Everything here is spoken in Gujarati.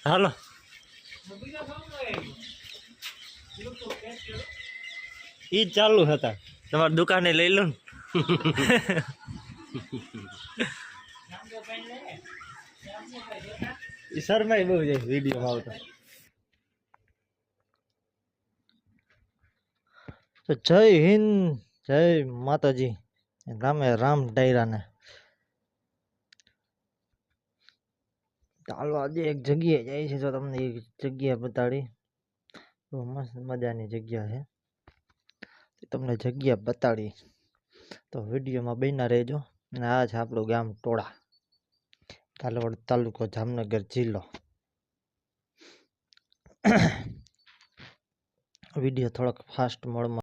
હાલો ઈ જ ચાલુ હતા તમારી દુકાને લઈ લો ને શર્માય બહુ જાય વિડીયો આવતો તો જય હિન્દ જય માતાજી રામે રામ ડાયરાને ચાલો આજે એક જગ્યાએ જાય છે તો તમને એક જગ્યા બતાડી બહુ મસ્ત મજાની જગ્યા છે તમને જગ્યા બતાડી તો વિડીયોમાં બન્યા રહેજો અને આ છે આપણું ગામ ટોળા ઝાલોદ તાલુકો જામનગર જિલ્લો વિડીયો થોડોક ફાસ્ટ મોડમાં